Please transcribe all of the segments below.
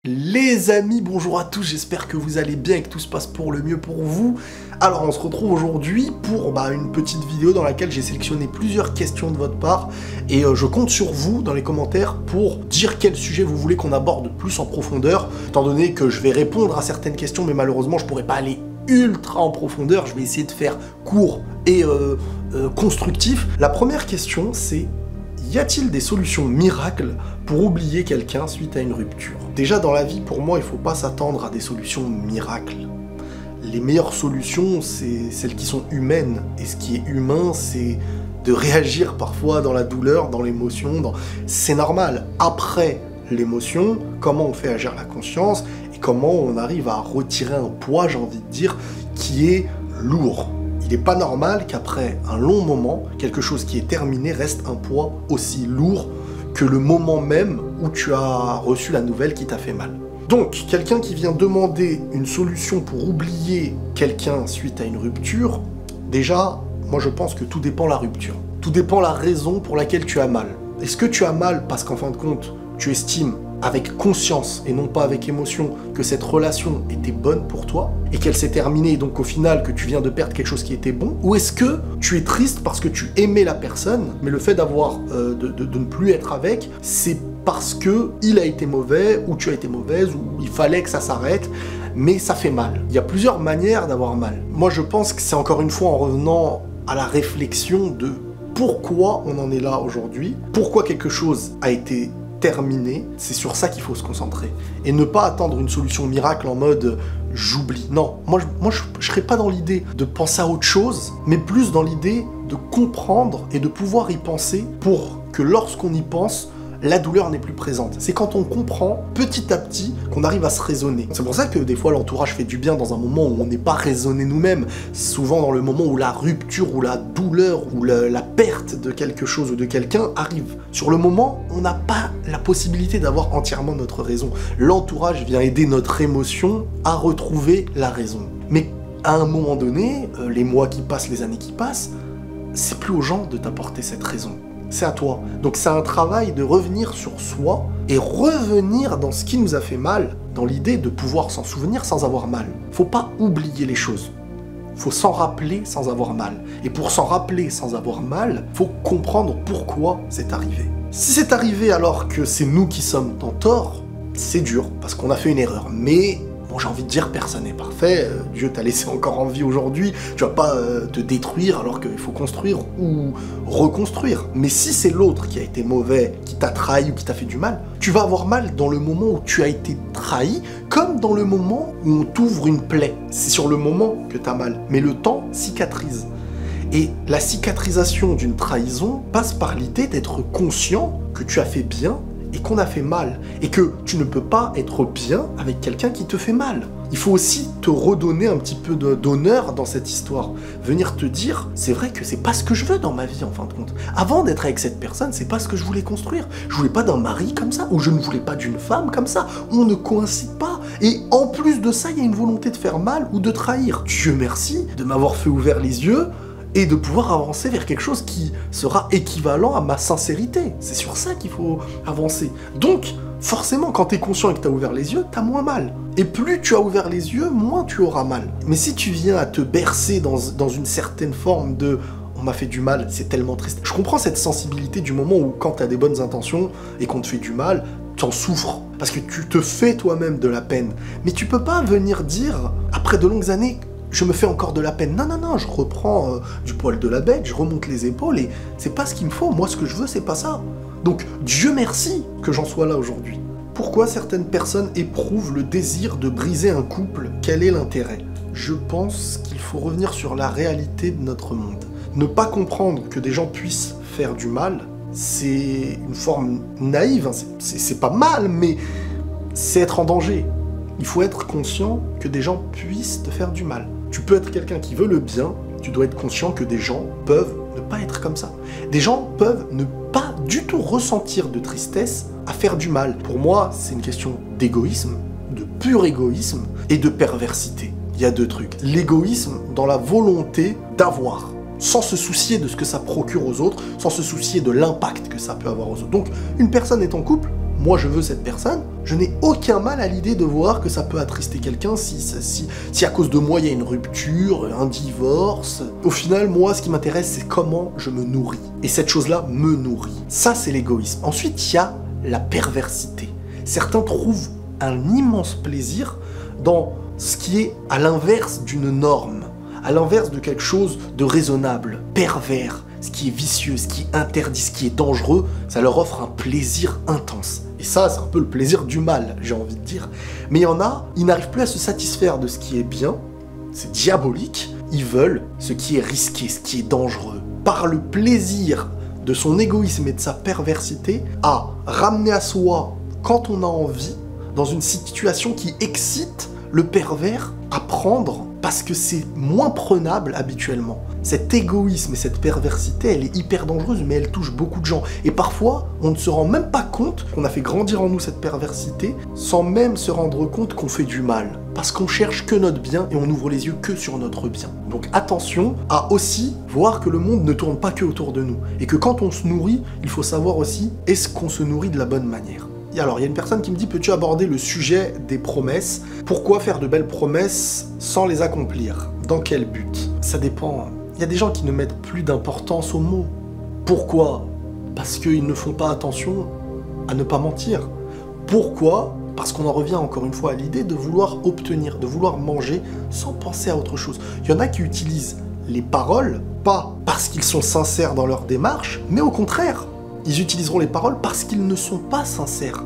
Les amis, bonjour à tous, j'espère que vous allez bien et que tout se passe pour le mieux pour vous. Alors on se retrouve aujourd'hui pour une petite vidéo dans laquelle j'ai sélectionné plusieurs questions de votre part et je compte sur vous dans les commentaires pour dire quel sujet vous voulez qu'on aborde plus en profondeur, étant donné que je vais répondre à certaines questions mais malheureusement je pourrais pas aller ultra en profondeur, je vais essayer de faire court et constructif. La première question c'est: y a-t-il des solutions miracles pour oublier quelqu'un suite à une rupture? Déjà dans la vie, pour moi, il ne faut pas s'attendre à des solutions miracles. Les meilleures solutions, c'est celles qui sont humaines. Et ce qui est humain, c'est de réagir parfois dans la douleur, dans l'émotion. C'est normal. Après l'émotion, comment on fait agir la conscience et comment on arrive à retirer un poids, j'ai envie de dire, qui est lourd. Il n'est pas normal qu'après un long moment, quelque chose qui est terminé reste un poids aussi lourd que le moment même où tu as reçu la nouvelle qui t'a fait mal. Donc, quelqu'un qui vient demander une solution pour oublier quelqu'un suite à une rupture, déjà, moi je pense que tout dépend de la rupture. Tout dépend de la raison pour laquelle tu as mal. Est-ce que tu as mal parce qu'en fin de compte, tu estimes avec conscience et non pas avec émotion que cette relation était bonne pour toi et qu'elle s'est terminée et donc au final que tu viens de perdre quelque chose qui était bon? Ou est-ce que tu es triste parce que tu aimais la personne mais le fait d'avoir de ne plus être avec, c'est parce que il a été mauvais ou tu as été mauvaise ou il fallait que ça s'arrête mais ça fait mal? Il y a plusieurs manières d'avoir mal. Moi je pense que c'est encore une fois en revenant à la réflexion de pourquoi on en est là aujourd'hui, pourquoi quelque chose a été terminé, c'est sur ça qu'il faut se concentrer. Et ne pas attendre une solution miracle en mode j'oublie. Non, moi je serais pas dans l'idée de penser à autre chose, mais plus dans l'idée de comprendre et de pouvoir y penser pour que lorsqu'on y pense, la douleur n'est plus présente. C'est quand on comprend petit à petit qu'on arrive à se raisonner. C'est pour ça que des fois l'entourage fait du bien dans un moment où on n'est pas raisonné nous-mêmes. Souvent dans le moment où la rupture, ou la douleur, ou la perte de quelque chose ou de quelqu'un arrive. Sur le moment, on n'a pas la possibilité d'avoir entièrement notre raison. L'entourage vient aider notre émotion à retrouver la raison. Mais à un moment donné, les mois qui passent, les années qui passent, c'est plus aux gens de t'apporter cette raison. C'est à toi. Donc c'est un travail de revenir sur soi et revenir dans ce qui nous a fait mal, dans l'idée de pouvoir s'en souvenir sans avoir mal. Faut pas oublier les choses. Faut s'en rappeler sans avoir mal. Et pour s'en rappeler sans avoir mal, faut comprendre pourquoi c'est arrivé. Si c'est arrivé alors que c'est nous qui sommes en tort, c'est dur, parce qu'on a fait une erreur. Mais bon, j'ai envie de dire, personne n'est parfait, Dieu t'a laissé encore en vie aujourd'hui, tu vas pas te détruire alors qu'il faut construire ou reconstruire. Mais si c'est l'autre qui a été mauvais, qui t'a trahi ou qui t'a fait du mal, tu vas avoir mal dans le moment où tu as été trahi, comme dans le moment où on t'ouvre une plaie. C'est sur le moment que t'as mal, mais le temps cicatrise. Et la cicatrisation d'une trahison passe par l'idée d'être conscient que tu as fait bien et qu'on a fait mal, et que tu ne peux pas être bien avec quelqu'un qui te fait mal. Il faut aussi te redonner un petit peu d'honneur dans cette histoire. Venir te dire, c'est vrai que c'est pas ce que je veux dans ma vie en fin de compte. Avant d'être avec cette personne, c'est pas ce que je voulais construire. Je voulais pas d'un mari comme ça, ou je ne voulais pas d'une femme comme ça. On ne coïncide pas. Et en plus de ça, il y a une volonté de faire mal ou de trahir. Dieu merci de m'avoir fait ouvrir les yeux et de pouvoir avancer vers quelque chose qui sera équivalent à ma sincérité. C'est sur ça qu'il faut avancer. Donc, forcément, quand tu es conscient et que tu as ouvert les yeux, tu as moins mal. Et plus tu as ouvert les yeux, moins tu auras mal. Mais si tu viens à te bercer dans une certaine forme de « on m'a fait du mal, c'est tellement triste ». Je comprends cette sensibilité du moment où quand tu as des bonnes intentions et qu'on te fait du mal, tu en souffres. Parce que tu te fais toi-même de la peine. Mais tu peux pas venir dire, après de longues années, je me fais encore de la peine. Non, non, non, je reprends du poil de la bête, je remonte les épaules et c'est pas ce qu'il me faut. Moi, ce que je veux, c'est pas ça. Donc, Dieu merci que j'en sois là aujourd'hui. Pourquoi certaines personnes éprouvent le désir de briser un couple? Quel est l'intérêt? Je pense qu'il faut revenir sur la réalité de notre monde. Ne pas comprendre que des gens puissent faire du mal, c'est une forme naïve, hein. C'est pas mal, mais c'est être en danger. Il faut être conscient que des gens puissent te faire du mal. Tu peux être quelqu'un qui veut le bien, tu dois être conscient que des gens peuvent ne pas être comme ça. Des gens peuvent ne pas du tout ressentir de tristesse à faire du mal. Pour moi, c'est une question d'égoïsme, de pur égoïsme et de perversité. Il y a deux trucs. L'égoïsme dans la volonté d'avoir, sans se soucier de ce que ça procure aux autres, sans se soucier de l'impact que ça peut avoir aux autres. Donc, une personne est en couple, moi je veux cette personne, je n'ai aucun mal à l'idée de voir que ça peut attrister quelqu'un si à cause de moi il y a une rupture, un divorce. Au final, moi ce qui m'intéresse c'est comment je me nourris. Et cette chose-là me nourrit. Ça c'est l'égoïsme. Ensuite il y a la perversité. Certains trouvent un immense plaisir dans ce qui est à l'inverse d'une norme, à l'inverse de quelque chose de raisonnable, pervers. Ce qui est vicieux, ce qui est interdit, ce qui est dangereux, ça leur offre un plaisir intense. Et ça, c'est un peu le plaisir du mal, j'ai envie de dire. Mais il y en a, ils n'arrivent plus à se satisfaire de ce qui est bien, c'est diabolique, ils veulent ce qui est risqué, ce qui est dangereux. Par le plaisir de son égoïsme et de sa perversité, à ramener à soi, quand on a envie, dans une situation qui excite le pervers à prendre, parce que c'est moins prenable habituellement. Cet égoïsme et cette perversité, elle est hyper dangereuse, mais elle touche beaucoup de gens. Et parfois, on ne se rend même pas compte qu'on a fait grandir en nous cette perversité, sans même se rendre compte qu'on fait du mal. Parce qu'on cherche que notre bien et on ouvre les yeux que sur notre bien. Donc attention à aussi voir que le monde ne tourne pas que autour de nous. Et que quand on se nourrit, il faut savoir aussi, est-ce qu'on se nourrit de la bonne manière ? Alors, il y a une personne qui me dit, peux-tu aborder le sujet des promesses? Pourquoi faire de belles promesses sans les accomplir? Dans quel but? Ça dépend. Il y a des gens qui ne mettent plus d'importance aux mots. Pourquoi? Parce qu'ils ne font pas attention à ne pas mentir. Pourquoi? Parce qu'on en revient encore une fois à l'idée de vouloir obtenir, de vouloir manger sans penser à autre chose. Il y en a qui utilisent les paroles, pas parce qu'ils sont sincères dans leur démarche, mais au contraire. Ils utiliseront les paroles parce qu'ils ne sont pas sincères.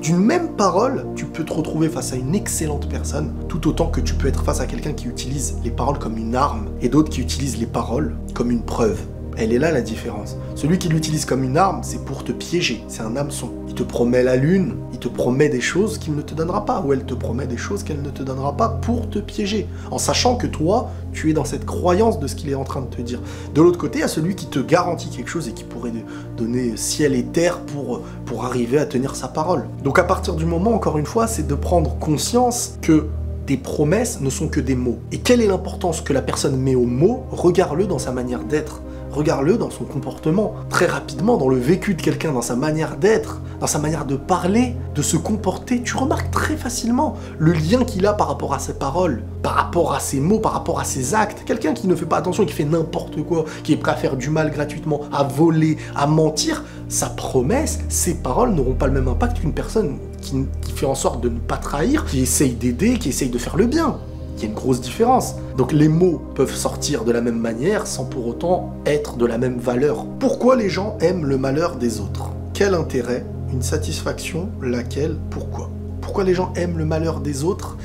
D'une même parole, tu peux te retrouver face à une excellente personne, tout autant que tu peux être face à quelqu'un qui utilise les paroles comme une arme, et d'autres qui utilisent les paroles comme une preuve. Elle est là la différence. Celui qui l'utilise comme une arme, c'est pour te piéger, c'est un hameçon. Il te promet la lune, il te promet des choses qu'il ne te donnera pas, ou elle te promet des choses qu'elle ne te donnera pas pour te piéger, en sachant que toi, tu es dans cette croyance de ce qu'il est en train de te dire. De l'autre côté, il y a celui qui te garantit quelque chose et qui pourrait donner ciel et terre pour arriver à tenir sa parole. Donc à partir du moment, encore une fois, c'est de prendre conscience que des promesses ne sont que des mots. Et quelle est l'importance que la personne met aux mots? Regarde-le dans sa manière d'être. Regarde-le dans son comportement, très rapidement, dans le vécu de quelqu'un, dans sa manière d'être, dans sa manière de parler, de se comporter. Tu remarques très facilement le lien qu'il a par rapport à ses paroles, par rapport à ses mots, par rapport à ses actes. Quelqu'un qui ne fait pas attention, qui fait n'importe quoi, qui est prêt à faire du mal gratuitement, à voler, à mentir, sa promesse, ses paroles n'auront pas le même impact qu'une personne qui fait en sorte de ne pas trahir, qui essaye d'aider, qui essaye de faire le bien. Il y a une grosse différence. Donc les mots peuvent sortir de la même manière sans pour autant être de la même valeur. Pourquoi les gens aiment le malheur des autres? Quel intérêt? Une satisfaction? Laquelle? Pourquoi? Pourquoi les gens aiment le malheur des autres?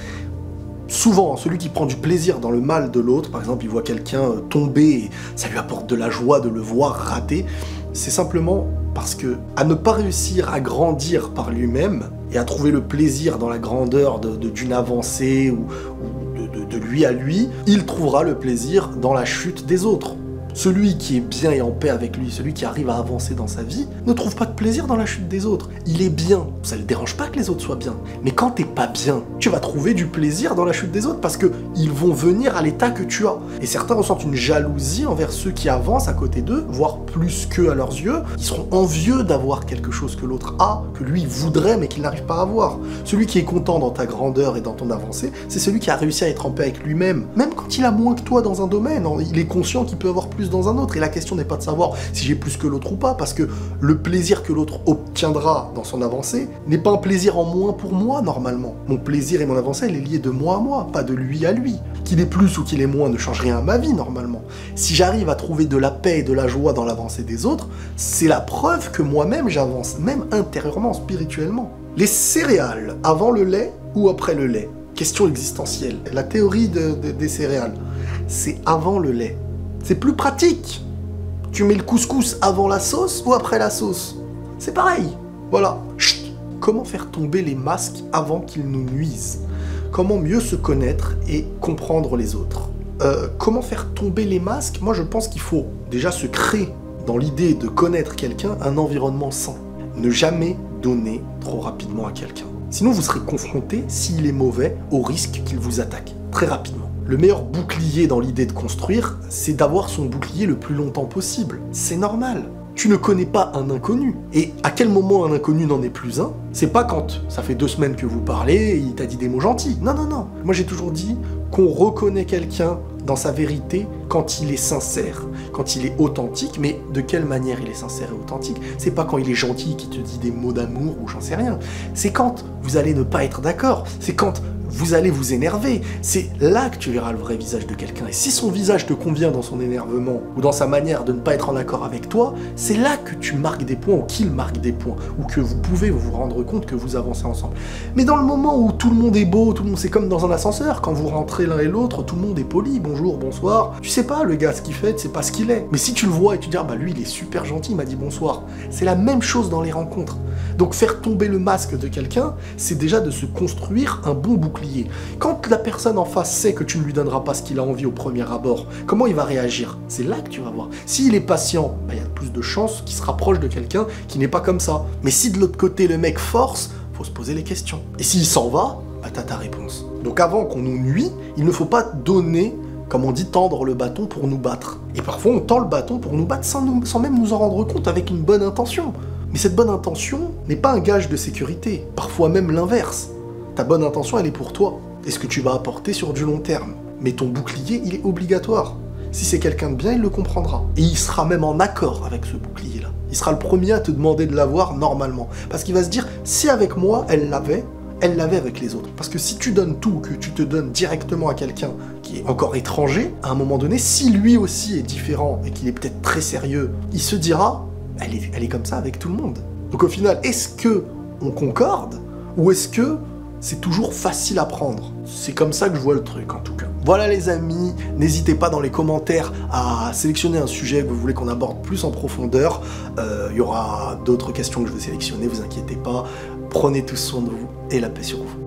Souvent, celui qui prend du plaisir dans le mal de l'autre, par exemple, il voit quelqu'un tomber et ça lui apporte de la joie de le voir rater, c'est simplement parce que à ne pas réussir à grandir par lui-même et à trouver le plaisir dans la grandeur d'une avancée ou de lui à lui, il trouvera le plaisir dans la chute des autres. Celui qui est bien et en paix avec lui, celui qui arrive à avancer dans sa vie, ne trouve pas de plaisir dans la chute des autres. Il est bien, ça ne le dérange pas que les autres soient bien. Mais quand t'es pas bien, tu vas trouver du plaisir dans la chute des autres parce que ils vont venir à l'état que tu as. Et certains ressentent une jalousie envers ceux qui avancent à côté d'eux, voire plus qu'eux à leurs yeux. Ils seront envieux d'avoir quelque chose que l'autre a, que lui voudrait mais qu'il n'arrive pas à avoir. Celui qui est content dans ta grandeur et dans ton avancée, c'est celui qui a réussi à être en paix avec lui-même. Même quand il a moins que toi dans un domaine, il est conscient qu'il peut avoir plus dans un autre. Et la question n'est pas de savoir si j'ai plus que l'autre ou pas, parce que le plaisir que l'autre obtiendra dans son avancée n'est pas un plaisir en moins pour moi, normalement. Mon plaisir et mon avancée, elle est liée de moi à moi, pas de lui à lui. Qu'il ait plus ou qu'il ait moins ne change rien à ma vie, normalement. Si j'arrive à trouver de la paix et de la joie dans l'avancée des autres, c'est la preuve que moi-même j'avance, même intérieurement, spirituellement. Les céréales, avant le lait ou après le lait? Question existentielle. La théorie des céréales, c'est avant le lait. C'est plus pratique. Tu mets le couscous avant la sauce ou après la sauce? C'est pareil. Voilà. Chut. Comment faire tomber les masques avant qu'ils nous nuisent? Comment mieux se connaître et comprendre les autres? Comment faire tomber les masques? Moi, je pense qu'il faut déjà se créer, dans l'idée de connaître quelqu'un, un environnement sain. Ne jamais donner trop rapidement à quelqu'un. Sinon, vous serez confronté, s'il est mauvais, au risque qu'il vous attaque très rapidement. Le meilleur bouclier dans l'idée de construire, c'est d'avoir son bouclier le plus longtemps possible. C'est normal. Tu ne connais pas un inconnu. Et à quel moment un inconnu n'en est plus un? C'est pas quand ça fait 2 semaines que vous parlez et il t'a dit des mots gentils. Non, non, non. Moi j'ai toujours dit qu'on reconnaît quelqu'un dans sa vérité quand il est sincère, quand il est authentique. Mais de quelle manière il est sincère et authentique? C'est pas quand il est gentil qui te dit des mots d'amour ou j'en sais rien. C'est quand vous allez ne pas être d'accord. C'est quand vous allez vous énerver. C'est là que tu verras le vrai visage de quelqu'un. Et si son visage te convient dans son énervement ou dans sa manière de ne pas être en accord avec toi, c'est là que tu marques des points ou qu'il marque des points ou que vous pouvez vous rendre compte que vous avancez ensemble. Mais dans le moment où tout le monde est beau, tout le monde, c'est comme dans un ascenseur, quand vous rentrez l'un et l'autre, tout le monde est poli, bonjour, bonsoir. Tu sais pas le gars ce qu'il fait, tu sais pas ce qu'il est. Mais si tu le vois et tu dis ah bah lui il est super gentil, il m'a dit bonsoir. C'est la même chose dans les rencontres. Donc faire tomber le masque de quelqu'un, c'est déjà de se construire un bon bouclier. Quand la personne en face sait que tu ne lui donneras pas ce qu'il a envie au premier abord, comment il va réagir? C'est là que tu vas voir. S'il est patient, bah, y a plus de chances qu'il se rapproche de quelqu'un qui n'est pas comme ça. Mais si de l'autre côté le mec force, faut se poser les questions. Et s'il s'en va, bah t'as ta réponse. Donc avant qu'on nous nuit, il ne faut pas donner, comme on dit, tendre le bâton pour nous battre. Et parfois on tend le bâton pour nous battre sans même nous en rendre compte, avec une bonne intention. Mais cette bonne intention n'est pas un gage de sécurité, parfois même l'inverse. Ta bonne intention, elle est pour toi, et ce que tu vas apporter sur du long terme. Mais ton bouclier, il est obligatoire. Si c'est quelqu'un de bien, il le comprendra. Et il sera même en accord avec ce bouclier-là. Il sera le premier à te demander de l'avoir normalement. Parce qu'il va se dire, si avec moi, elle l'avait avec les autres. Parce que si tu donnes tout, que tu te donnes directement à quelqu'un qui est encore étranger, à un moment donné, si lui aussi est différent, et qu'il est peut-être très sérieux, il se dira, elle est comme ça avec tout le monde. Donc au final, est-ce que on concorde, ou est-ce que c'est toujours facile à prendre? C'est comme ça que je vois le truc, en tout cas. Voilà les amis, n'hésitez pas dans les commentaires à sélectionner un sujet que vous voulez qu'on aborde plus en profondeur. Il y aura d'autres questions que je vais sélectionner, vous inquiétez pas. Prenez tous soin de vous et la paix sur vous.